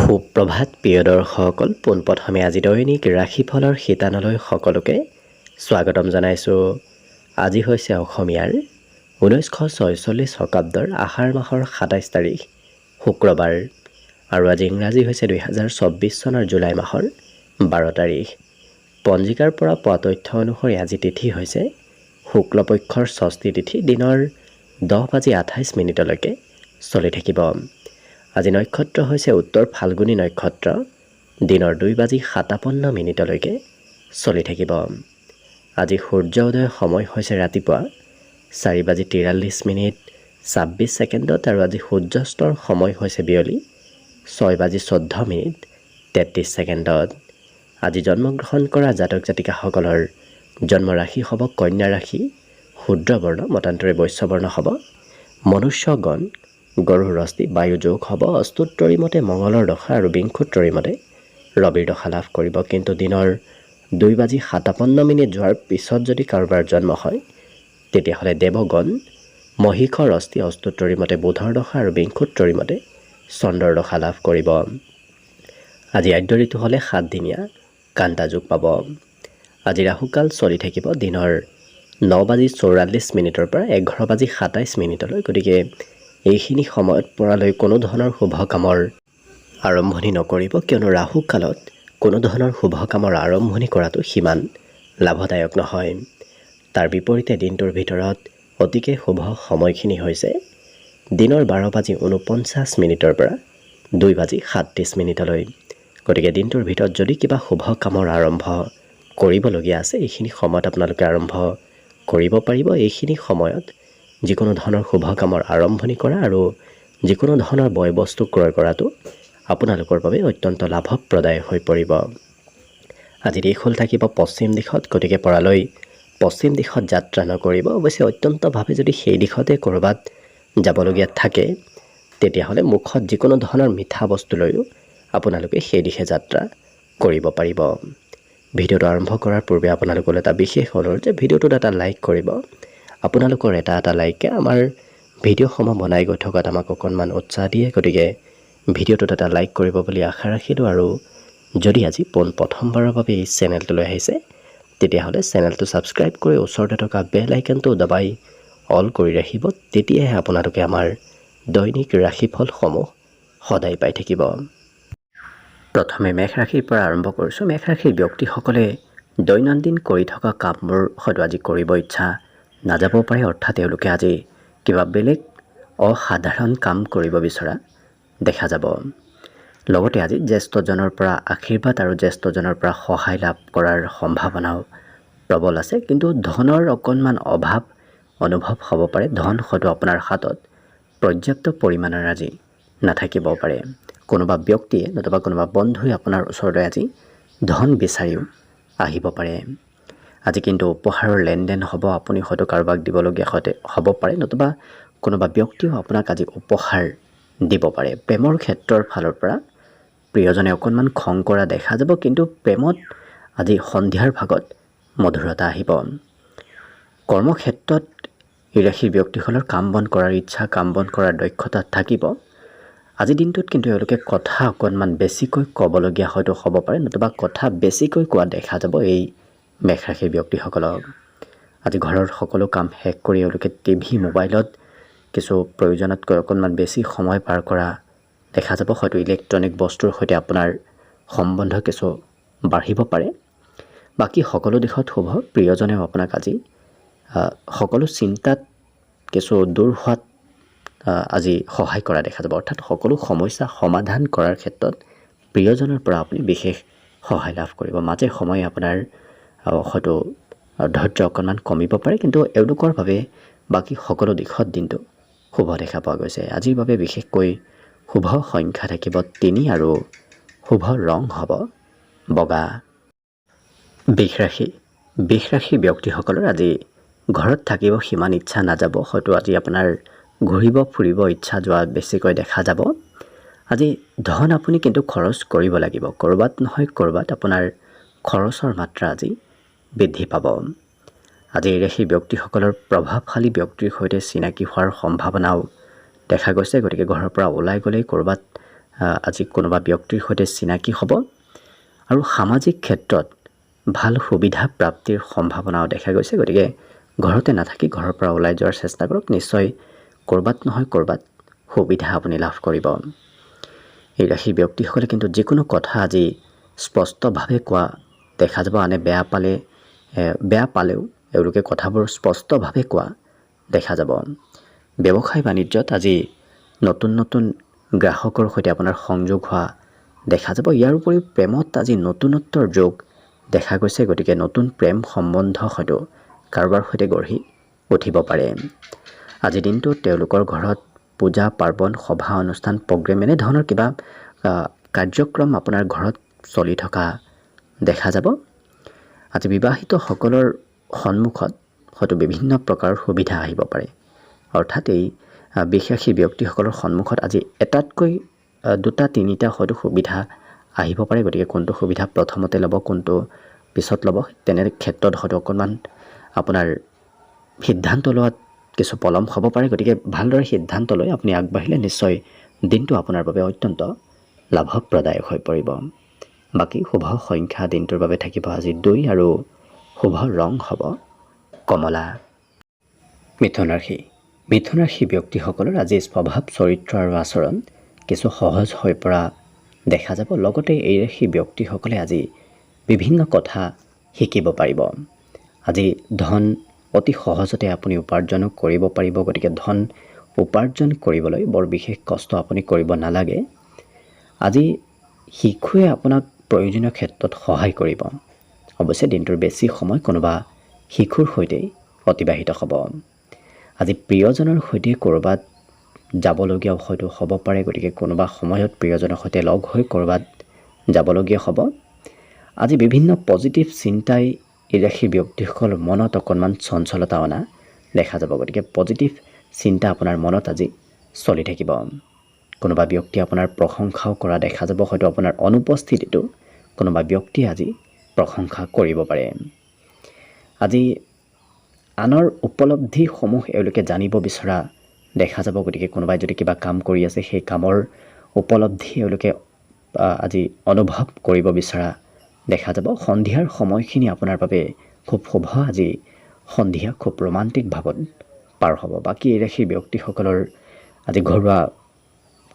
সুপ্ৰভাত প্ৰিয় দৰ্শকসকল, পোনপ্ৰথমে আজি দৈনিক ৰাশিফলৰ শিতানলৈ সকলোকে স্বাগতম জনাইছোঁ। আজি হৈছে অসমীয়াৰ 1946 শকাব্দৰ আহাৰ মাহৰ 27 তাৰিখ শুক্ৰবাৰ আৰু আজি ইংৰাজী হৈছে 2024 চনৰ জুলাই মাহৰ 12 তাৰিখ। পঞ্জিকাৰ পৰা পোৱা তথ্য অনুসৰি আজি তিথি হৈছে শুক্লপক্ষৰ ষষ্ঠী তিথি, দিনৰ 10:28 চলি থাকিব। আজি নক্ষত্ৰ হৈছে উত্তৰ ফাল্গুনী নক্ষত্ৰ, দিনৰ 2:57 চলি থাকিব। আজি সূৰ্য উদয়ৰ সময় হৈছে ৰাতিপুৱা 4:43:26 আৰু আজি সূৰ্যাস্তৰ সময় হৈছে বিয়লি 6:14:33। আজি জন্মগ্ৰহণ কৰা জাতক জাতিকাসকলৰ জন্ম ৰাশি হ'ব কন্যা ৰাশি, শূদ্ৰবৰ্ণ মতান্তৰে বৈশ্যবৰ্ণ হ'ব, মনুষ্যগণ গৰুৰ অস্থি বায়ু যোগ হ'ব, অস্তুত্তৰী মতে মঙলৰ দশা আৰু বিংশোত্তৰী মতে ৰবিৰ দশা লাভ কৰিব। কিন্তু দিনৰ 2:57 যোৱাৰ পিছত যদি কাৰোবাৰ জন্ম হয় তেতিয়াহ'লে দেৱগণ মহিষৰ অস্থি অস্তুত্তৰী মতে বুধৰ দশা আৰু বিংশোত্তৰী মতে চন্দ্ৰৰ দশা লাভ কৰিব। আজি আদ্য ঋতু হ'লে 7 দিনীয়া কান্তা যোগ পাব। আজি ৰাহুকাল চলি থাকিব দিনৰ 9:44 পৰা 11:27। গতিকে এইখিনি সময়ত পৰালৈ কোনো ধৰণৰ শুভ কামৰ আৰম্ভণি নকৰিব, কিয়নো ৰাহু কালত কোনো ধৰণৰ শুভ কামৰ আৰম্ভণি কৰাটো সিমান লাভদায়ক নহয়। তাৰ বিপৰীতে দিনটোৰ ভিতৰত অতিকে শুভ সময়খিনি হৈছে দিনৰ 12:49 পৰা 2:37। গতিকে দিনটোৰ ভিতৰত যদি কিবা শুভ কামৰ আৰম্ভ কৰিবলগীয়া আছে এইখিনি সময়ত আপোনালোকে আৰম্ভ কৰিব পাৰিব। এইখিনি সময়ত যিকোনো ধৰণৰ শুভ কামৰ আৰম্ভণি কৰা আৰু যিকোনো ধৰণৰ বয় বস্তু ক্ৰয় কৰাটো আপোনালোকৰ বাবে অত্যন্ত লাভপ্ৰদায়ক হৈ পৰিব। আজি দিশ হ'ল থাকিব পশ্চিম দিশত, গতিকে পৰালৈ পশ্চিম দিশত যাত্ৰা নকৰিব। অৱশ্যে অত্যন্তভাৱে যদি সেই দিশতে ক'ৰবাত যাবলগীয়া থাকে তেতিয়াহ'লে মুখত যিকোনো ধৰণৰ মিঠা বস্তু লৈও আপোনালোকে সেই দিশে যাত্ৰা কৰিব পাৰিব। ভিডিঅ'টো আৰম্ভ কৰাৰ পূৰ্বে আপোনালোকলৈ এটা বিশেষ অনুৰোধ যে ভিডিঅ'টোত এটা লাইক কৰিব। আপোনালোকৰ এটা লাইকে আমাৰ ভিডিঅ'সমূহ বনাই গৈ থকাত আমাক অকণমান উৎসাহ দিয়ে। গতিকে ভিডিঅ'টোত এটা লাইক কৰিব বুলি আশা ৰাখিলোঁ। আৰু যদি আজি প্ৰথমবাৰৰ বাবে এই চেনেলটোলৈ আহিছে তেতিয়াহ'লে চেনেলটো ছাবস্ক্ৰাইব কৰি ওচৰতে থকা বেল আইকনটো দবাই অল কৰি ৰাখিব। তেতিয়াহে আপোনালোকে আমাৰ দৈনিক ৰাশিফলসমূহ সদায় পাই থাকিব। প্ৰথমে মেষ ৰাশিৰ পৰা আৰম্ভ কৰিছোঁ। মেষ ৰাশিৰ ব্যক্তিসকলে দৈনন্দিন কৰি থকা কামবোৰ হয়তো আজি কৰিব ইচ্ছা নাযাব পাৰে, অৰ্থাৎ তেওঁলোকে আজি কিবা বেলেগ অসাধাৰণ কাম কৰিব বিচৰা দেখা যাব। লগতে আজি জ্যেষ্ঠজনৰ পৰা আশীৰ্বাদ আৰু জ্যেষ্ঠজনৰ পৰা সহায় লাভ কৰাৰ সম্ভাৱনাও প্ৰবল আছে। কিন্তু ধনৰ অকণমান অভাৱ অনুভৱ হ'ব পাৰে। ধন হয়তো আপোনাৰ হাতত পৰ্যাপ্ত পৰিমাণৰ আজি নাথাকিব পাৰে। কোনোবা ব্যক্তিয়ে নতুবা কোনোবা বন্ধুৱে আপোনাৰ ওচৰলৈ আজি ধন বিচাৰিও আহিব পাৰে। আজি কিন্তু উপহাৰৰ লেনদেন হ'ব। আপুনি হয়তো কাৰোবাক দিবলগীয়া হ'ব পাৰে, নতুবা কোনোবা ব্যক্তিও আপোনাক আজি উপহাৰ দিব পাৰে। প্ৰেমৰ ক্ষেত্ৰৰ ফালৰ পৰা প্ৰিয়জনে অকণমান খং কৰা দেখা যাব, কিন্তু প্ৰেমত আজি সন্ধিয়াৰ ভাগত মধুৰতা আহিব। কৰ্মক্ষেত্ৰত এই ৰাশিৰ ব্যক্তিসকলৰ কাম বন কৰাৰ ইচ্ছা, কাম বন কৰাৰ দক্ষতা থাকিব। আজিৰ দিনটোত কিন্তু এওঁলোকে কথা অকণমান বেছিকৈ ক'বলগীয়া হয়তো হ'ব পাৰে, নতুবা কথা বেছিকৈ কোৱা দেখা যাব এই মেষ ৰাশিৰ ব্যক্তিসকলক। আজি ঘৰৰ সকলো কাম শেষ কৰি এওঁলোকে টিভি মোবাইলত কিছু প্ৰয়োজনতকৈ অকণমান বেছি সময় পাৰ কৰা দেখা যাব। হয়তো ইলেক্ট্ৰনিক বস্তুৰ সৈতে আপোনাৰ সম্বন্ধ কিছু বাঢ়িব পাৰে। বাকী সকলো দিশত শুভ। প্ৰিয়জনেও আপোনাক আজি সকলো চিন্তাত কিছু দূৰ হোৱাত আজি সহায় কৰা দেখা যাব। অৰ্থাৎ সকলো সমস্যা সমাধান কৰাৰ ক্ষেত্ৰত প্ৰিয়জনৰ পৰা আপুনি বিশেষ সহায় লাভ কৰিব। মাজে সময়ে আপোনাৰ হয়তো ধৈৰ্য অকণমান কমিব পাৰে, কিন্তু এওঁলোকৰ বাবে বাকী সকলো দিশত দিনটো শুভ দেখা পোৱা গৈছে। আজিৰ বাবে বিশেষকৈ শুভ সংখ্যা থাকিব 3 আৰু শুভ ৰং হ'ব বগা। বৃষ ৰাশি ব্যক্তিসকলৰ আজি ঘৰত থাকিব সিমান ইচ্ছা নাযাব। হয়তো আজি আপোনাৰ ঘূৰিব ফুৰিব ইচ্ছা যোৱা বেছিকৈ দেখা যাব। আজি ধন আপুনি কিন্তু খৰচ কৰিব লাগিব। ক'ৰবাত নহয় ক'ৰবাত আপোনাৰ খৰচৰ মাত্ৰা আজি বৃদ্ধি পাব। আজি এই ৰাশিৰ ব্যক্তিসকলৰ প্ৰভাৱশালী ব্যক্তিৰ সৈতে চিনাকি হোৱাৰ সম্ভাৱনাও দেখা গৈছে। গতিকে ঘৰৰ পৰা ওলাই গ'লেই ক'ৰবাত আজি কোনোবা ব্যক্তিৰ সৈতে চিনাকি হ'ব আৰু সামাজিক ক্ষেত্ৰত ভাল সুবিধা প্ৰাপ্তিৰ সম্ভাৱনাও দেখা গৈছে। গতিকে ঘৰতে নাথাকি ঘৰৰ পৰা ওলাই যোৱাৰ চেষ্টা কৰক, নিশ্চয় ক'ৰবাত নহয় ক'ৰবাত সুবিধা আপুনি লাভ কৰিব। এই ৰাশিৰ ব্যক্তিসকলে কিন্তু যিকোনো কথা আজি স্পষ্টভাৱে কোৱা দেখা যাব। আনে বেয়া পালেও এওঁলোকে কথাবোৰ স্পষ্টভাৱে কোৱা দেখা যাব। ব্যৱসায় বাণিজ্যত আজি নতুন নতুন গ্ৰাহকৰ সৈতে আপোনাৰ সংযোগ হোৱা দেখা যাব। ইয়াৰ উপৰিও প্ৰেমত আজি নতুনত্বৰ যোগ দেখা গৈছে। গতিকে নতুন প্ৰেম সম্বন্ধ হয়তো কাৰোবাৰ সৈতে গঢ়ি উঠিব পাৰে। আজিৰ দিনটোত তেওঁলোকৰ ঘৰত পূজা পাৰ্বণ, সভা অনুষ্ঠান, প্ৰগ্ৰেম এনেধৰণৰ কিবা কাৰ্যক্ৰম আপোনাৰ ঘৰত চলি থকা দেখা যাব। আজি বিবাহিতসকলৰ সন্মুখত হয়তো বিভিন্ন প্ৰকাৰৰ সুবিধা আহিব পাৰে। অৰ্থাৎ এই বিশেষী ব্যক্তিসকলৰ সন্মুখত আজি এটাতকৈ দুটা তিনিটা হয়তো সুবিধা আহিব পাৰে। গতিকে কোনটো সুবিধা প্ৰথমতে ল'ব, কোনটো পিছত ল'ব, তেনে ক্ষেত্ৰত হয়তো অকণমান আপোনাৰ সিদ্ধান্ত লোৱাত কিছু পলম হ'ব পাৰে। গতিকে ভালদৰে সিদ্ধান্ত লৈ আপুনি আগবাঢ়িলে নিশ্চয় দিনটো আপোনাৰ বাবে অত্যন্ত লাভপ্ৰদায়ক হৈ পৰিব। বাকী শুভ সংখ্যা দিনটোৰ বাবে থাকিব আজি 2 আৰু শুভ ৰং হ'ব কমলা। মিথুন ৰাশি। মিথুন ৰাশি ব্যক্তিসকলৰ আজি স্বভাৱ চৰিত্ৰ আৰু আচৰণ কিছু সহজ হৈ পৰা দেখা যাব। লগতে এই ৰাশি ব্যক্তিসকলে আজি বিভিন্ন কথা শিকিব পাৰিব। আজি ধন অতি সহজতে আপুনি উপাৰ্জনো কৰিব পাৰিব। গতিকে ধন উপাৰ্জন কৰিবলৈ বৰ বিশেষ কষ্ট আপুনি কৰিব নালাগে। আজি শিশুৱে আপোনাক প্ৰয়োজনীয় ক্ষেত্ৰত সহায় কৰিব। অৱশ্যে দিনটোৰ বেছি সময় কোনোবা শিশুৰ সৈতে অতিবাহিত হ'ব। আজি প্ৰিয়জনৰ সৈতে ক'ৰবাত যাবলগীয়া হয়তো হ'ব পাৰে। গতিকে কোনোবা সময়ত প্ৰিয়জনৰ সৈতে লগ হৈ ক'ৰবাত যাবলগীয়া হ'ব। আজি বিভিন্ন পজিটিভ চিন্তাই এই ৰাশিৰ ব্যক্তিসকলৰ মনত অকণমান চঞ্চলতা অনা দেখা যাব। গতিকে পজিটিভ চিন্তা আপোনাৰ মনত আজি চলি থাকিব। কোনোবা ব্যক্তি আপোনাৰ প্ৰশংসাও কৰা দেখা যাব। হয়তো আপোনাৰ অনুপস্থিতিটো কোনোবা ব্যক্তিয়ে আজি প্ৰশংসা কৰিব পাৰে। আজি আনৰ উপলব্ধিসমূহ এওঁলোকে জানিব বিচৰা দেখা যাব। গতিকে কোনোবাই যদি কিবা কাম কৰি আছে, সেই কামৰ উপলব্ধি এওঁলোকে আজি অনুভৱ কৰিব বিচৰা দেখা যাব। সন্ধিয়াৰ সময়খিনি আপোনাৰ বাবে খুব শুভ। আজি সন্ধিয়া খুব ৰোমান্টিক ভাৱত পাৰ হ'ব। বাকী এই ৰাশিৰ ব্যক্তিসকলৰ আজি ঘৰুৱা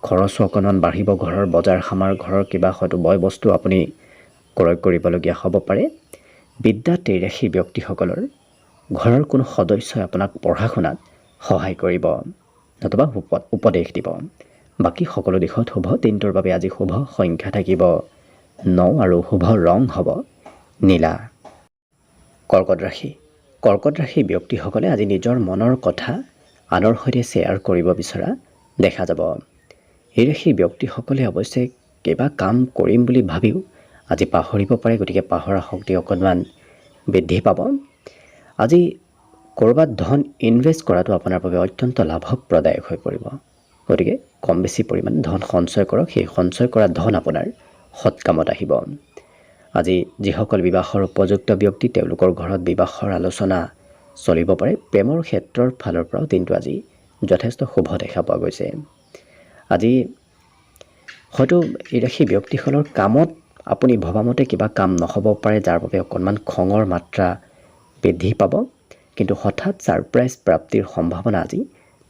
খৰচো অকণমান বাঢ়িব। ঘৰৰ বজাৰ সমাৰ, ঘৰৰ কিবা হয়তো বয় বস্তু আপুনি ক্ৰয় কৰিবলগীয়া হ'ব পাৰে। বিদ্যাত এই ৰাশিৰ ব্যক্তিসকলৰ ঘৰৰ কোনো সদস্যই আপোনাক পঢ়া শুনাত সহায় কৰিব নতুবা উপদেশ দিব। বাকী সকলো দিশত শুভ। দিনটোৰ বাবে আজি শুভ সংখ্যা থাকিব 9 আৰু শুভ ৰং হ'ব নীলা। কৰ্কট ৰাশি। কৰ্কট ৰাশি ব্যক্তিসকলে আজি নিজৰ মনৰ কথা আনৰ সৈতে শ্বেয়াৰ কৰিব বিচৰা দেখা যাব। এই ৰাশিৰ ব্যক্তিসকলে অৱশ্যে কিবা কাম কৰিম বুলি ভাবিও আজি পাহৰিব পাৰে। গতিকে পাহৰা শক্তি অকণমান বৃদ্ধি পাব। আজি ক'ৰবাত ধন ইনভেষ্ট কৰাটো আপোনাৰ বাবে অত্যন্ত লাভপ্ৰদায়ক হৈ পৰিব। গতিকে কম বেছি পৰিমাণে ধন সঞ্চয় কৰক। সেই সঞ্চয় কৰা ধন আপোনাৰ সৎ কামত আহিব। আজি যিসকল বিবাহৰ উপযুক্ত ব্যক্তি, তেওঁলোকৰ ঘৰত বিবাহৰ আলোচনা চলিব পাৰে। প্ৰেমৰ ক্ষেত্ৰৰ ফালৰ পৰাও দিনটো আজি যথেষ্ট শুভ দেখা পোৱা গৈছে। আজি হয়তো এই ৰাশি ব্যক্তিসকলৰ কামত আপুনি ভবামতে কিবা কাম নহ'ব পাৰে, যাৰ বাবে অকণমান খঙৰ মাত্ৰা বৃদ্ধি পাব। কিন্তু হঠাৎ ছাৰপ্ৰাইজ প্ৰাপ্তিৰ সম্ভাৱনা আজি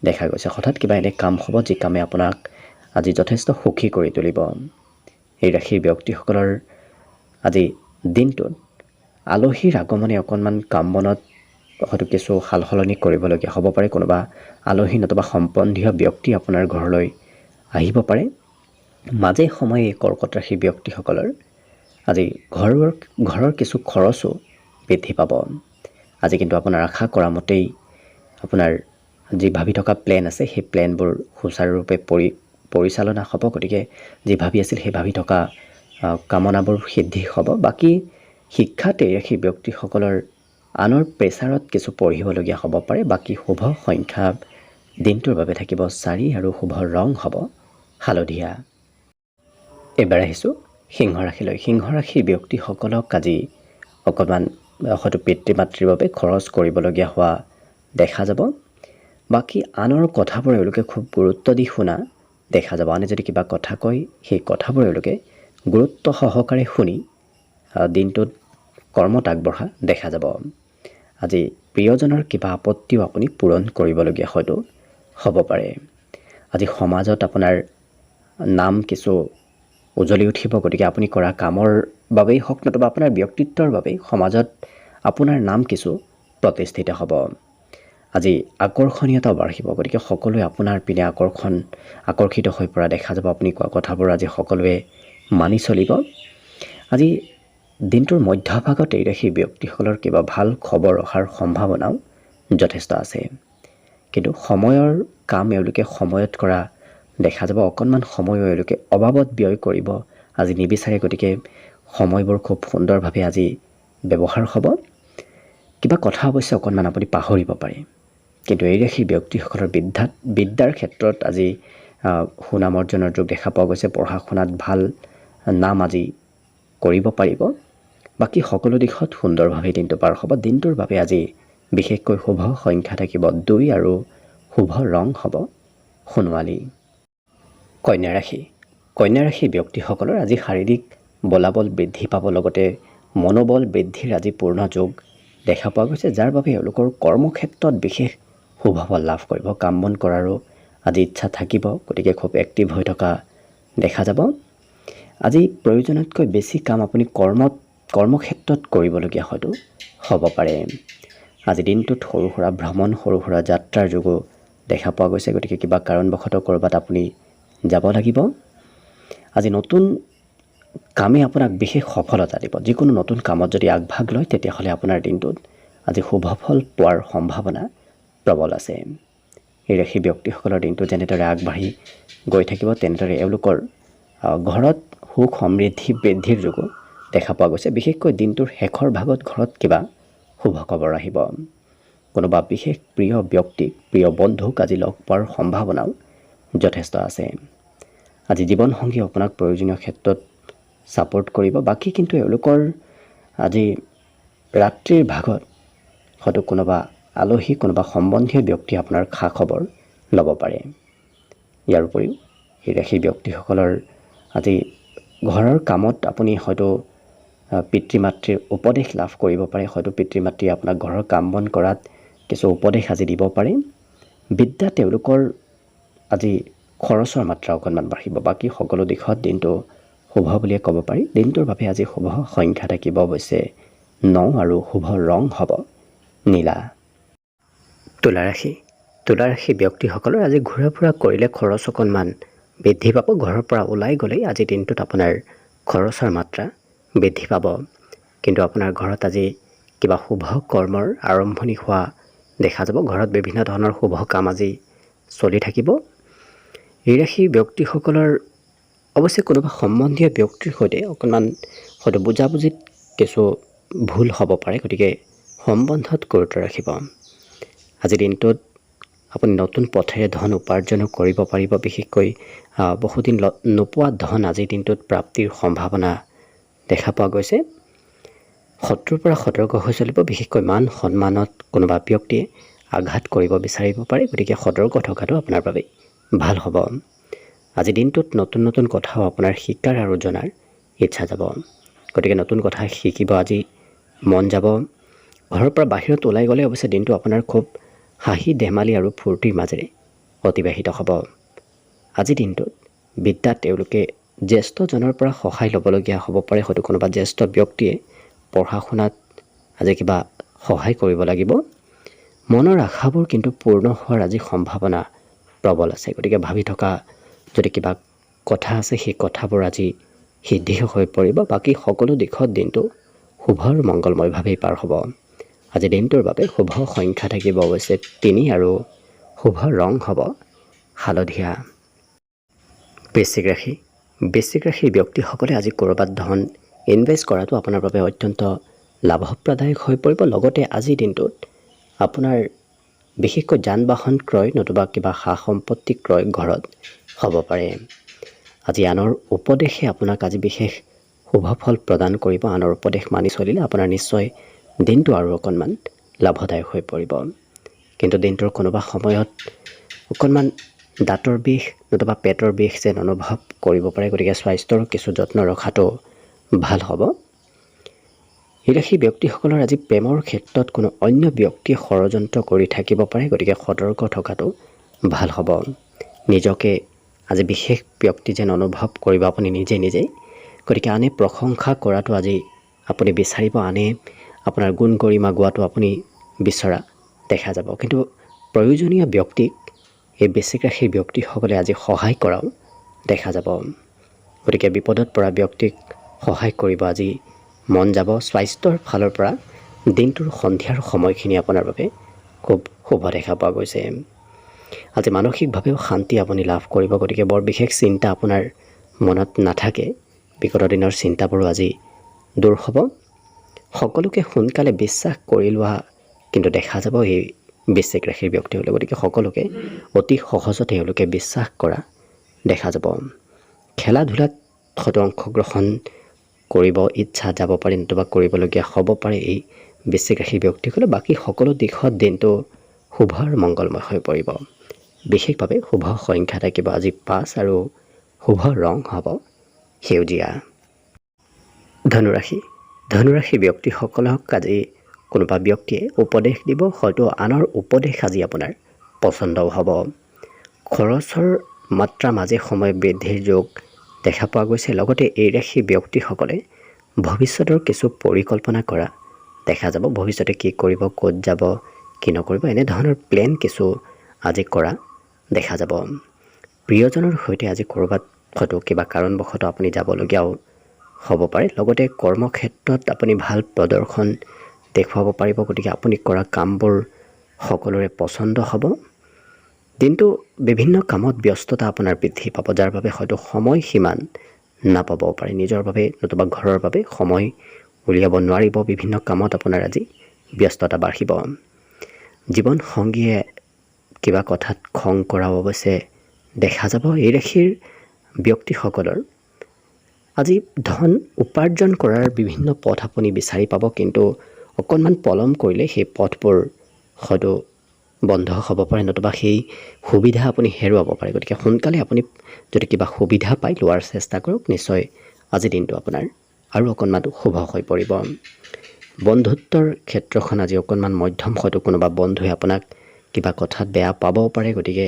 দেখা গৈছে। হঠাৎ কিবা এনে কাম হ'ব যি কামে আপোনাক আজি যথেষ্ট সুখী কৰি তুলিব। এই ৰাশিৰ ব্যক্তিসকলৰ আজি দিনটোত আলহীৰ আগমনে অকণমান কাম বনত হয়তো কিছু সাল সলনি কৰিবলগীয়া হ'ব পাৰে। কোনোবা আলহী নতুবা সম্বন্ধীয় ব্যক্তি আপোনাৰ ঘৰলৈ আহিব পাৰে। মাজে সময়ে এই কৰ্কট ৰাশিৰ ব্যক্তিসকলৰ আজি ঘৰৰ কিছু খৰচো বৃদ্ধি পাব। আজি কিন্তু আপোনাৰ আশা কৰা মতেই আপোনাৰ যি ভাবি থকা প্লেন আছে, সেই প্লেনবোৰ সুচাৰুৰূপে পৰিচালনা হ'ব। গতিকে যি ভাবি আছিল সেই ভাবি থকা কামনাবোৰ সিদ্ধি হ'ব। বাকী শিক্ষাত এই ৰাশি ব্যক্তিসকলৰ আনৰ প্ৰেছাৰত কিছু পঢ়িবলগীয়া হ'ব পাৰে। বাকী শুভ সংখ্যা দিনটোৰ বাবে থাকিব 4 আৰু শুভ ৰং হ'ব হালধীয়া। এইবাৰ আহিছোঁ সিংহ ৰাশিলৈ। সিংহ ৰাশিৰ ব্যক্তিসকলক আজি অকণমান হয়তো পিতৃ মাতৃৰ বাবে খৰচ কৰিবলগীয়া হোৱা দেখা যাব। বাকী আনৰ কথাবোৰ এওঁলোকে খুব গুৰুত্ব দি শুনা দেখা যাব। আনে যদি কিবা কথা কয় সেই কথাবোৰ এওঁলোকে গুৰুত্ব সহকাৰে শুনি দিনটোত কৰ্মত আগবঢ়া দেখা যাব। আজি প্ৰিয়জনৰ কিবা আপত্তিও আপুনি পূৰণ কৰিবলগীয়া হয়তো হ'ব পাৰে। আজি সমাজত আপোনাৰ নাম কিছু উজ্বলি উঠিব, গতিকে আপুনি কৰা কামৰ বাবেই হওক নতুবা আপোনাৰ ব্যক্তিত্বৰ বাবেই সমাজত আপোনাৰ নাম কিছু প্ৰতিষ্ঠিত হ'ব। আজি আকৰ্ষণীয়তা বাঢ়িব, গতিকে সকলোৱে আপোনাৰ পিনে আকৰ্ষিত হৈ পৰা দেখা যাব। আপুনি কোৱা কথাবোৰ আজি সকলোৱে মানি চলিব। আজি দিনটোৰ মধ্যভাগত এই ৰাশিৰ ব্যক্তিসকলৰ কিবা ভাল খবৰ অহাৰ সম্ভাৱনাও যথেষ্ট আছে। কিন্তু সময়ৰ কাম এওঁলোকে সময়ত কৰা দেখা যাব। অকণমান সময়ো এওঁলোকে অবাবত ব্যয় কৰিব আজি নিবিচাৰে, গতিকে সময়বোৰ খুব সুন্দৰভাৱে আজি ব্যৱহাৰ হ'ব। কিবা কথা অৱশ্যে অকণমান আপুনি পাহৰিব পাৰে, কিন্তু এই ৰাশিৰ ব্যক্তিসকলৰ বিদ্যাৰ ক্ষেত্ৰত আজি সুনাম অৰ্জনৰ যোগ দেখা পোৱা গৈছে। পঢ়া শুনাত ভাল নাম আজি কৰিব পাৰিব। বাকী সকলো দিশত সুন্দৰভাৱে দিনটো পাৰ হ'ব। দিনটোৰ বাবে আজি বিশেষকৈ শুভ সংখ্যা থাকিব 2 আৰু শুভ ৰং হ'ব সোণোৱালী। কন্যা ৰাশি ব্যক্তিসকলৰ আজি শাৰীৰিক বলাবল বৃদ্ধি পাব, লগতে মনোবল বৃদ্ধিৰ আজি পূৰ্ণ যোগ দেখা পোৱা গৈছে, যাৰ বাবে এওঁলোকৰ কৰ্মক্ষেত্ৰত বিশেষ শুভ ফল লাভ কৰিব। কাম বন কৰাৰো আজি ইচ্ছা থাকিব, গতিকে খুব এক্টিভ হৈ থকা দেখা যাব। আজি প্ৰয়োজনতকৈ বেছি কাম আপুনি কৰ্মক্ষেত্ৰত কৰিবলগীয়া হয়তো হ'ব পাৰে। আজি দিনটোত সৰু সুৰা ভ্ৰমণ, সৰু সুৰা যাত্ৰাৰ যোগো দেখা পোৱা গৈছে, গতিকে কিবা কাৰণবশতঃ ক'ৰবাত আপুনি যাব লাগিব। আজি নতুন কামে আপোনাক বিশেষ সফলতা দিব। যিকোনো নতুন কামত যদি আগভাগ লয় তেতিয়াহ'লে আপোনাৰ দিনটোত আজি শুভ ফল পোৱাৰ সম্ভাৱনা প্ৰবল আছে। এই ৰাশি ব্যক্তিসকলৰ দিনটো যেনেদৰে আগবাঢ়ি গৈ থাকিব, তেনেদৰে এওঁলোকৰ ঘৰত সুখ সমৃদ্ধি বৃদ্ধিৰ যোগো দেখা পোৱা গৈছে। বিশেষকৈ দিনটোৰ শেষৰ ভাগত ঘৰত কিবা শুভ খবৰ আহিব। কোনোবা বিশেষ প্ৰিয় ব্যক্তিক, প্ৰিয় বন্ধুক আজি লগ পোৱাৰ সম্ভাৱনাও যথেষ্ট আছে। আজি জীৱনসংগী আপোনাক প্ৰয়োজনীয় ক্ষেত্ৰত ছাপোৰ্ট কৰিব। বাকী কিন্তু এওঁলোকৰ আজি ৰাত্ৰিৰ ভাগত হয়তো কোনোবা আলহী, কোনোবা সম্বন্ধীয় ব্যক্তি আপোনাৰ খা খবৰ ল'ব পাৰে। ইয়াৰ উপৰিও এই ৰাশি ব্যক্তিসকলৰ আজি ঘৰৰ কামত আপুনি হয়তো পিতৃ মাতৃৰ উপদেশ লাভ কৰিব পাৰে। হয়তো পিতৃ মাতৃয়ে আপোনাক ঘৰৰ কাম বন কৰাত কিছু উপদেশ আজি দিব পাৰে। বিদ্যাত তেওঁলোকৰ আজি খৰচৰ মাত্ৰা অকণমান বাঢ়িব। বাকী সকলো দিশত দিনটো শুভ বুলিয়ে ক'ব পাৰি। দিনটোৰ বাবে আজি শুভ সংখ্যা থাকিব অৱশ্যে 9 আৰু শুভ ৰং হ'ব নীলা। তুলা ৰাশি ব্যক্তিসকলৰ আজি ঘূৰা ফুৰা কৰিলে খৰচ অকণমান বৃদ্ধি পাব। ঘৰৰ পৰা ওলাই গ'লেই আজি দিনটোত আপোনাৰ খৰচৰ মাত্ৰা বৃদ্ধি পাব। কিন্তু আপোনাৰ ঘৰত আজি কিবা শুভ কৰ্মৰ আৰম্ভণি হোৱা দেখা যাব। ঘৰত বিভিন্ন ধৰণৰ শুভ কাম আজি চলি থাকিব। এই ৰাশি ব্যক্তিসকলৰ অৱশ্যে কোনোবা সম্বন্ধীয় ব্যক্তিৰ সৈতে অকণমান হয়তো বুজাবুজিত কিছু ভুল হ'ব পাৰে, গতিকে সম্বন্ধত গুৰুত্ব ৰাখিব। আজিৰ দিনটোত আপুনি নতুন পথেৰে ধন উপাৰ্জনো কৰিব পাৰিব। বিশেষকৈ বহুদিন নোপোৱা ধন আজিৰ দিনটোত প্ৰাপ্তিৰ সম্ভাৱনা দেখা পোৱা গৈছে। শত্ৰুৰ পৰা সতৰ্ক হৈ চলিব। বিশেষকৈ মান সন্মানত কোনোবা ব্যক্তিয়ে আঘাত কৰিব বিচাৰিব পাৰে, গতিকে সতৰ্ক থকাটো আপোনাৰ বাবে ভাল হ'ব। আজি দিনটোত নতুন নতুন কথাও আপোনাৰ শিকাৰ আৰু জনাৰ ইচ্ছা যাব, গতিকে নতুন কথা শিকিব আজি মন যাব। ঘৰৰ পৰা বাহিৰত ওলাই গ'লে অৱশ্যে দিনটো আপোনাৰ খুব হাঁহি ধেমালি আৰু ফূৰ্তিৰ মাজেৰে অতিবাহিত হ'ব। আজি দিনটোত বিদ্যাত তেওঁলোকে জ্যেষ্ঠজনৰ পৰা সহায় ল'বলগীয়া হ'ব পাৰে। হয়তো কোনোবা জ্যেষ্ঠ ব্যক্তিয়ে পঢ়া শুনাত আজি কিবা সহায় কৰিব লাগিব। মনৰ আশাবোৰ কিন্তু পূৰ্ণ হোৱাৰ আজি সম্ভাৱনা প্ৰবল আছে, গতিকে ভাবি থকা যদি কিবা কথা আছে সেই কথাবোৰ আজি সিদ্ধি হৈ পৰিব। বাকী সকলো দিশত দিনটো শুভ আৰু মংগলময়ভাৱেই পাৰ হ'ব। আজি দিনটোৰ বাবে শুভ সংখ্যা থাকিব অৱশ্যে 3 আৰু শুভ ৰং হ'ব হালধীয়া। বৃশ্চিক ৰাশিৰ ব্যক্তিসকলে আজি ক'ৰবাত ধন ইনভেষ্ট কৰাটো আপোনাৰ বাবে অত্যন্ত লাভপ্ৰদায়ক হৈ পৰিব। লগতে আজিৰ দিনটোত আপোনাৰ বিশেষকৈ যান বাহন ক্ৰয় নতুবা কিবা সা সম্পত্তি ক্ৰয় ঘৰত হ'ব পাৰে। আজি আনৰ উপদেশে আপোনাক আজি বিশেষ শুভ ফল প্ৰদান কৰিব। আনৰ উপদেশ মানি চলিলে আপোনাৰ নিশ্চয় দিনটো আৰু অকণমান লাভদায়ক হৈ পৰিব। কিন্তু দিনটোৰ কোনোবা সময়ত অকণমান দাঁতৰ বিষ, নতুবা পেটৰ বিষ যেন অনুভৱ কৰিব পাৰে। গতিকে স্বাস্থ্যৰ কিছু যত্ন ৰখাটো ভাল হ'ব। এই ৰাশি ব্যক্তিসকলৰ আজি প্ৰেমৰ ক্ষেত্ৰত কোনো অন্য ব্যক্তিয়ে ষড়যন্ত্ৰ কৰি থাকিব পাৰে। গতিকে সতৰ্ক থকাটো ভাল হ'ব। নিজকে আজি বিশেষ ব্যক্তি যেন অনুভৱ কৰিব আপুনি নিজেই। গতিকে আনে প্ৰশংসা কৰাটো আজি আপুনি বিচাৰিব, আনে আপোনাৰ গুণ গৰিমা গোৱাটো আপুনি বিচৰা দেখা যাব। কিন্তু প্ৰয়োজনীয় ব্যক্তিক এই বৃশ্চিক ৰাশিৰ ব্যক্তিসকলে আজি সহায় কৰাও দেখা যাব। গতিকে বিপদত পৰা ব্যক্তিক সহায় কৰিব আজি মন যাব। স্বাস্থ্যৰ ফালৰ পৰা দিনটোৰ সন্ধিয়াৰ সময়খিনি আপোনাৰ বাবে খুব শুভ দেখা পোৱা গৈছে। আজি মানসিকভাৱেও শান্তি আপুনি লাভ কৰিব। গতিকে বৰ বিশেষ চিন্তা আপোনাৰ মনত নাথাকে। বিগত দিনৰ চিন্তাবোৰো আজি দূৰ হ'ব। সকলোকে সোনকালে বিশ্বাস কৰি লোৱা কিন্তু দেখা যাব এই বৃশ্চিক ৰাশিৰ ব্যক্তিসকলে। গতিকে সকলোকে অতি সহজতে তেওঁলোকে বিশ্বাস কৰা দেখা যাব। খেলা ধূলাত হয়তো অংশগ্ৰহণ কৰিব ইচ্ছা যাব পাৰে, নতুবা কৰিবলগীয়া হ'ব পাৰে এই বৃশ্চিক ৰাশিৰ ব্যক্তিসকলে। বাকী সকলো দিশত দিনটো শুভ আৰু মংগলময় হৈ পৰিব। বিশেষভাৱে শুভ সংখ্যা থাকিব আজি 5 আৰু শুভ ৰং হ'ব সেউজীয়া। ধনুৰাশি ব্যক্তিসকলক আজি কোনোবা ব্যক্তিয়ে উপদেশ দিব, হয়তো আনৰ উপদেশ আজি আপোনাৰ পচন্দও হ'ব। খৰচৰ মাত্ৰা মাজে সময়ে বৃদ্ধিৰ যোগ দেখা পোৱা গৈছে। লগতে এই ৰাশি ব্যক্তিসকলে ভৱিষ্যতৰ কিছু পৰিকল্পনা কৰা দেখা যাব। ভৱিষ্যতে কি কৰিব, ক'ত যাব, কি নকৰিব, এনেধৰণৰ প্লেন কিছু আজি কৰা দেখা যাব। প্ৰিয়জনৰ সৈতে আজি ক'ৰবাত হয়তো কিবা কাৰণবশতঃ আপুনি যাবলগীয়াও হ'ব পাৰে। লগতে কৰ্মক্ষেত্ৰত আপুনি ভাল প্ৰদৰ্শন দেখুৱাব পাৰিব। গতিকে আপুনি কৰা কামবোৰ সকলোৰে পচন্দ হ'ব। দিনটো বিভিন্ন কামত ব্যস্ততা আপোনাৰ বৃদ্ধি পাব, যাৰ বাবে হয়তো সময় সিমান নাপাবও পাৰে। নিজৰ বাবে নতুবা ঘৰৰ বাবে সময় উলিয়াব নোৱাৰিব। বিভিন্ন কামত আপোনাৰ আজি ব্যস্ততা বাঢ়িব। জীৱনসংগীয়ে কিবা কথাত খং কৰাও অৱশ্যে দেখা যাব। এই ৰাশিৰ ব্যক্তিসকলৰ আজি ধন উপাৰ্জন কৰাৰ বিভিন্ন পথ আপুনি বিচাৰি পাব, কিন্তু অকণমান পলম কৰিলে সেই পথবোৰ হয়তো বন্ধ হ'ব পাৰে, নতুবা সেই সুবিধা আপুনি হেৰুৱাব পাৰে। গতিকে সোনকালে আপুনি যদি কিবা সুবিধা পায় লোৱাৰ চেষ্টা কৰক। নিশ্চয় আজি দিনটো আপোনাৰ আৰু অকণমান শুভ হৈ পৰিব। বন্ধুত্বৰ ক্ষেত্ৰখন আজি অকণমান মধ্যম, হয়তো কোনোবা বন্ধুৱে আপোনাক কিবা কথাত বেয়া পাবও পাৰে। গতিকে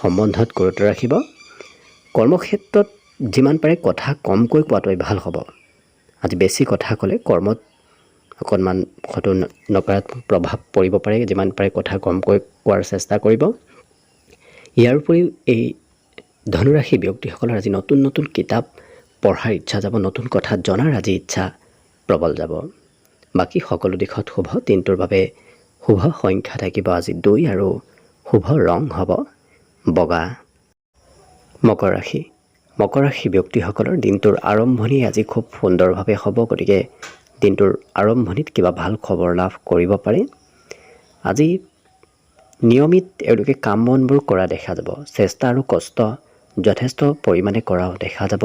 সম্বন্ধত গুৰুত্ব ৰাখিব। কৰ্মক্ষেত্ৰত যিমান পাৰে কথা কমকৈ কোৱাটোৱে ভাল হ'ব। আজি বেছি কথা ক'লে কৰ্মত অকণমান হয়তো নকাৰাত্মক প্ৰভাৱ পৰিব পাৰে। যিমান পাৰে কথা কমকৈ কোৱাৰ চেষ্টা কৰিব। ইয়াৰ উপৰিও এই ধনুৰাশি ব্যক্তিসকলৰ আজি নতুন নতুন কিতাপ পঢ়াৰ ইচ্ছা যাব, নতুন কথা জনাৰ আজি ইচ্ছা প্ৰবল যাব। বাকী সকলো দিশত শুভ। দিনটোৰ বাবে শুভ সংখ্যা থাকিব আজি 2 আৰু শুভ ৰং হ'ব বগা। মকৰ ৰাশি ব্যক্তিসকলৰ দিনটোৰ আৰম্ভণি আজি খুব সুন্দৰভাৱে হ'ব। গতিকে দিনটোৰ আৰম্ভণিত কিবা ভাল খবৰ লাভ কৰিব পাৰে। আজি নিয়মিত এওঁলোকে কাম বনবোৰ কৰা দেখা যাব। চেষ্টা আৰু কষ্ট যথেষ্ট পৰিমাণে কৰাও দেখা যাব।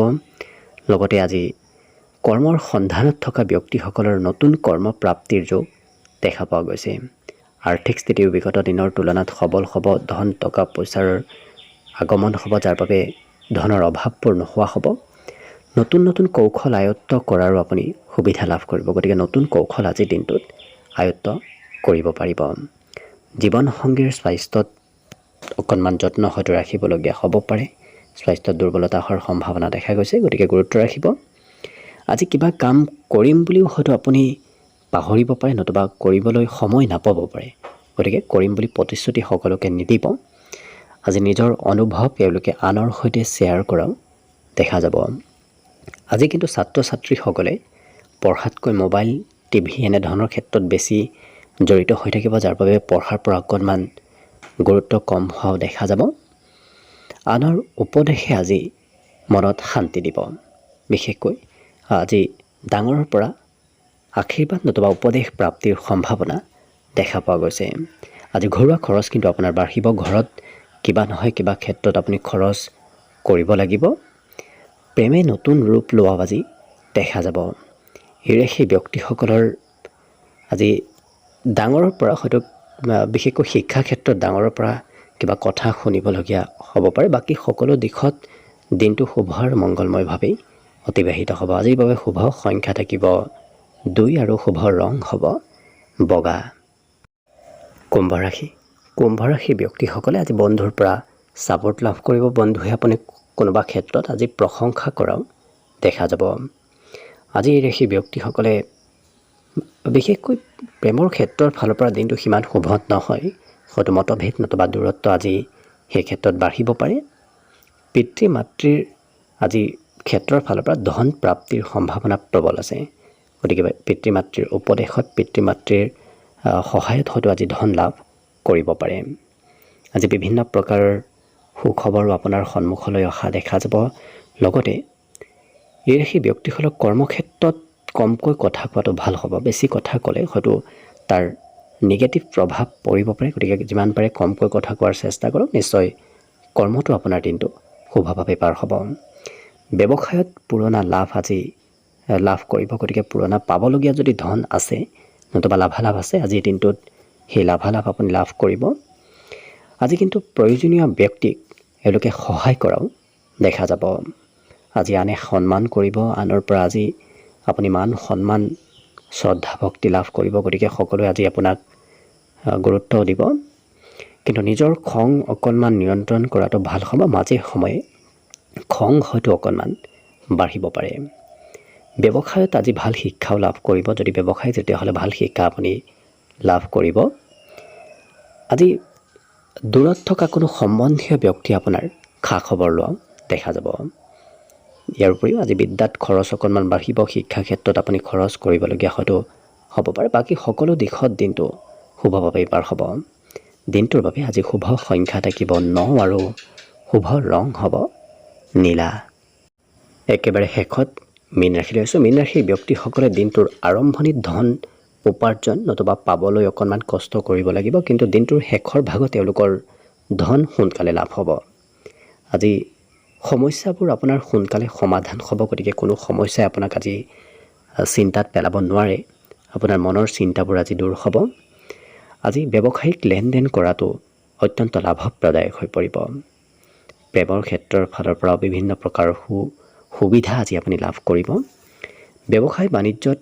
লগতে আজি কৰ্মৰ সন্ধানত থকা ব্যক্তিসকলৰ নতুন কৰ্মপ্ৰাপ্তিৰ যোগ দেখা পোৱা গৈছে। আৰ্থিক স্থিতিও বিগত দিনৰ তুলনাত সবল হ'ব। ধন টকা পইচাৰ আগমন হ'ব, যাৰ বাবে ধনৰ অভাৱবোৰ নোহোৱা হ'ব। নতুন নতুন কৌশল আয়ত্ব কৰাৰো আপুনি সুবিধা লাভ কৰিব। গতিকে নতুন কৌশল আজিৰ দিনটোত আয়ত্ব কৰিব পাৰিব। জীৱনসংগীৰ স্বাস্থ্যত অকণমান যত্ন হয়তো ৰাখিবলগীয়া হ'ব পাৰে। স্বাস্থ্যত দুৰ্বলতা হোৱাৰ সম্ভাৱনা দেখা গৈছে। গতিকে গুৰুত্ব ৰাখিব। আজি কিবা কাম কৰিম বুলিও হয়তো আপুনি পাহৰিব পাৰে, নতুবা কৰিবলৈ সময় নাপাব পাৰে। গতিকে কৰিম বুলি প্ৰতিশ্ৰুতি সকলোকে নিদিব। আজি নিজৰ অনুভৱ এওঁলোকে আনৰ সৈতে শ্বেয়াৰ কৰাও দেখা যাব। আজি কিন্তু ছাত্ৰ ছাত্ৰীসকলে পঢ়াতকৈ মোবাইল টিভি এনেধৰণৰ ক্ষেত্ৰত বেছি জড়িত হৈ থাকিব, যাৰ বাবে পঢ়াৰ পৰা অকণমান গুৰুত্ব কম হোৱাও দেখা যাব। আনৰ উপদেশে আজি মনত শান্তি দিব। বিশেষকৈ আজি ডাঙৰৰ পৰা আশীৰ্বাদ নতুবা উপদেশ প্ৰাপ্তিৰ সম্ভাৱনা দেখা পোৱা গৈছে। আজি ঘৰুৱা খৰচ কিন্তু আপোনাৰ বাঢ়িব। ঘৰত কিবা নহয় কিবা ক্ষেত্ৰত আপুনি খৰচ কৰিব লাগিব। প্ৰেমে নতুন ৰূপ লোৱা আজি দেখা যাব। এৰে সেই ব্যক্তিসকলৰ আজি ডাঙৰৰ পৰা হয়তো বিশেষকৈ শিক্ষা ক্ষেত্ৰত ডাঙৰৰ পৰা কিবা কথা শুনিবলগীয়া হ'ব পাৰে। বাকী সকলো দিশত দিনটো শুভ আৰু মংগলময়ভাৱেই অতিবাহিত হ'ব। আজিৰ বাবে শুভ সংখ্যা থাকিব 2 আৰু শুভ ৰং হ'ব বগা। কুম্ভ ৰাশি। কুম্ভ ৰাশি ব্যক্তিসকলে আজি বন্ধুৰ পৰা ছাপোৰ্ট লাভ কৰিব। বন্ধুৱে আপুনি কোনোবা ক্ষেত্ৰত আজি প্ৰশংসা কৰাও দেখা যাব। আজি এই ৰাশি ব্যক্তিসকলে বিশেষকৈ প্ৰেমৰ ক্ষেত্ৰৰ ফালৰ পৰা দিনটো সিমান শুভ নহয়। হয়তো মতভেদ নতুবা দূৰত্ব আজি সেই ক্ষেত্ৰত বাঢ়িব পাৰে। পিতৃ মাতৃৰ আজি ক্ষেত্ৰৰ ফালৰ পৰা ধন প্ৰাপ্তিৰ সম্ভাৱনা প্ৰবল আছে। গতিকে পিতৃ মাতৃৰ উপদেশত পিতৃ মাতৃৰ সহায়ত হয়তো আজি ধন লাভ কৰিব পাৰে। আজি বিভিন্ন প্ৰকাৰৰ সুখবৰো আপোনাৰ সন্মুখলৈ অহা দেখা যাব। লগতে এই ৰাশি ব্যক্তিসকলক কৰ্মক্ষেত্ৰত কমকৈ কথা কোৱাটো ভাল হ'ব। বেছি কথা ক'লে হয়তো তাৰ নিগেটিভ প্ৰভাৱ পৰিব পাৰে। গতিকে যিমান পাৰে কমকৈ কথা কোৱাৰ চেষ্টা কৰক। নিশ্চয় কৰ্মটো আপোনাৰ দিনটো শুভভাৱে পাৰ হ'ব। ব্যৱসায়ত পুৰণা লাভ আজি লাভ কৰিব। গতিকে পুৰণা পাবলগীয়া যদি ধন আছে নতুবা লাভালাভ আছে আজিৰ দিনটোত সেই লাভালাভ আপুনি লাভ কৰিব। আজি কিন্তু প্ৰয়োজনীয় ব্যক্তিক এওঁলোকে সহায় কৰাও দেখা যাব। আজি আনে সন্মান কৰিব। আনৰ পৰা আজি আপুনি মান সন্মান শ্ৰদ্ধা ভক্তি লাভ কৰিব। গতিকে সকলোৱে আজি আপোনাক গুৰুত্ব দিব। কিন্তু নিজৰ খং অকণমান নিয়ন্ত্ৰণ কৰাটো ভাল হ'ব। মাজে সময়ে খং হয়তো অকণমান বাঢ়িব পাৰে। ব্যৱসায়ত আজি ভাল শিক্ষাও লাভ কৰিব। যদি ব্যৱসায় তেতিয়াহ'লে ভাল শিক্ষা আপুনি লাভ কৰিব। আজি দূৰত থকা কোনো সম্বন্ধীয় ব্যক্তি আপোনাৰ খা খবৰ লোৱাও দেখা যাব। ইয়াৰ উপৰিও আজি বিদ্যাত খৰচ অকণমান বাঢ়িব। শিক্ষা ক্ষেত্ৰত আপুনি খৰচ কৰিবলগীয়া হয়তো হ'ব পাৰে। বাকী সকলো দিশত দিনটো শুভভাৱেই পাৰ হ'ব। দিনটোৰ বাবে আজি শুভ সংখ্যা থাকিব 9 আৰু শুভ ৰং হ'ব নীলা। একেবাৰে শেষত মীন ৰাশি লৈছোঁ। মীন ৰাশিৰ ব্যক্তিসকলে দিনটোৰ আৰম্ভণিত ধন উপাৰ্জন নতুবা পাবলৈ অকণমান কষ্ট কৰিব লাগিব। কিন্তু দিনটোৰ শেষৰ ভাগত তেওঁলোকৰ ধন সোনকালে লাভ হ'ব। আজি সমস্যাবোৰ আপোনাৰ সোনকালে সমাধান হ'ব। গতিকে কোনো সমস্যাই আপোনাক আজি চিন্তাত পেলাব নোৱাৰে। আপোনাৰ মনৰ চিন্তাবোৰ আজি দূৰ হ'ব। আজি ব্যৱসায়িক লেনদেন কৰাটো অত্যন্ত লাভপ্ৰদায়ক হৈ পৰিব। প্ৰেমৰ ক্ষেত্ৰৰ ফালৰ পৰা বিভিন্ন প্ৰকাৰৰ সুবিধা আজি আপুনি লাভ কৰিব। ব্যৱসায় বাণিজ্যত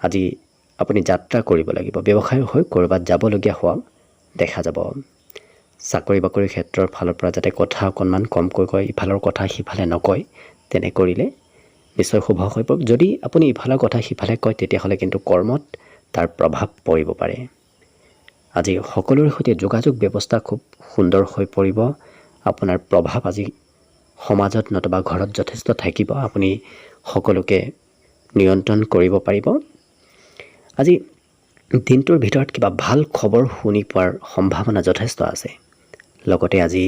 আজি আপুনি যাত্ৰা কৰিব লাগিব। ব্যৱসায়ৰ হৈ ক'ৰবাত যাবলগীয়া হোৱা দেখা যাব। চাকৰি বাকৰিৰ ক্ষেত্ৰৰ ফালৰ পৰা যাতে কথা অকণমান কমকৈ কয়, ইফালৰ কথা সিফালে নকয়, তেনে কৰিলে নিশ্চয় শুভ হৈ পৰিব। যদি আপুনি ইফালৰ কথা সিফালে কয় তেতিয়াহ'লে কিন্তু কৰ্মত তাৰ প্ৰভাৱ পৰিব পাৰে। আজি সকলোৰে সৈতে যোগাযোগ ব্যৱস্থা খুব সুন্দৰ হৈ পৰিব। আপোনাৰ প্ৰভাৱ আজি সমাজত নতুবা ঘৰত যথেষ্ট থাকিব। আপুনি সকলোকে নিয়ন্ত্ৰণ কৰিব পাৰিব। আজি দিনটোৰ ভিতৰত কিবা ভাল খবৰ শুনি পোৱাৰ সম্ভাৱনা যথেষ্ট আছে। লগতে আজি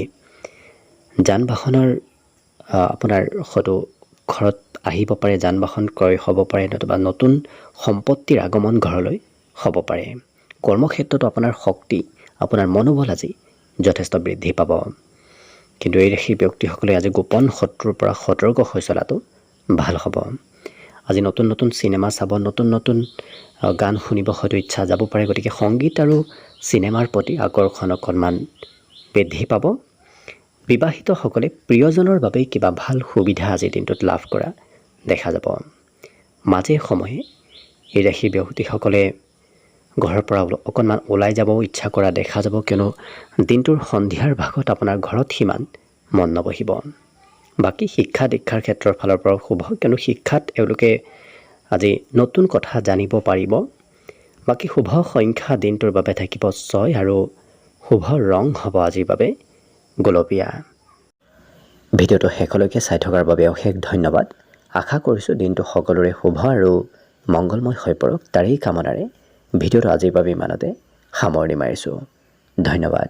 যান বাহনৰ আপোনাৰ হয়তো ঘৰত আহিব পাৰে। যান বাহন ক্ৰয় হ'ব পাৰে নতুবা নতুন সম্পত্তিৰ আগমন ঘৰলৈ হ'ব পাৰে। কৰ্মক্ষেত্ৰতো আপোনাৰ শক্তি আপোনাৰ মনোবল আজি যথেষ্ট বৃদ্ধি পাব। কিন্তু এই ৰাশিৰ ব্যক্তিসকলে আজি গোপন শত্ৰুৰ পৰা সতৰ্ক হৈ চলাটো ভাল হ'ব। আজি নতুন নতুন চিনেমা চাব, নতুন নতুন গান শুনিব হয়তো ইচ্ছা যাব পাৰে। গতিকে সংগীত আৰু চিনেমাৰ প্ৰতি আকৰ্ষণ অকণমান বৃদ্ধি পাব। বিবাহিতসকলে প্ৰিয়জনৰ বাবে কিবা ভাল সুবিধা আজিৰ দিনটোত লাভ কৰা দেখা যাব। মাজে সময়ে এই ৰাশিৰ ব্যক্তিসকলে ঘৰৰ পৰা অকণমান ওলাই যাব ইচ্ছা কৰা দেখা যাব। কিয়নো দিনটোৰ সন্ধিয়াৰ ভাগত আপোনাৰ ঘৰত সিমান মন নবহিব। বাকী শিক্ষা দীক্ষাৰ ক্ষেত্ৰৰ ফালৰ পৰাও শুভ। কিয়নো শিক্ষাত এওঁলোকে আজি নতুন কথা জানিব পাৰিব। বাকী শুভ সংখ্যা দিনটোৰ বাবে থাকিব 6 আৰু শুভ ৰং হ'ব আজিৰ বাবে গোলপীয়া। ভিডিঅ'টো শেষলৈকে চাই থকাৰ বাবে অশেষ ধন্যবাদ। আশা কৰিছোঁ দিনটো সকলোৰে শুভ আৰু মংগলময় হৈ পৰক। তাৰেই কামনাৰে ভিডিঅ'টো আজিৰ বাবে ইমানতে সামৰণি মাৰিছোঁ। ধন্যবাদ।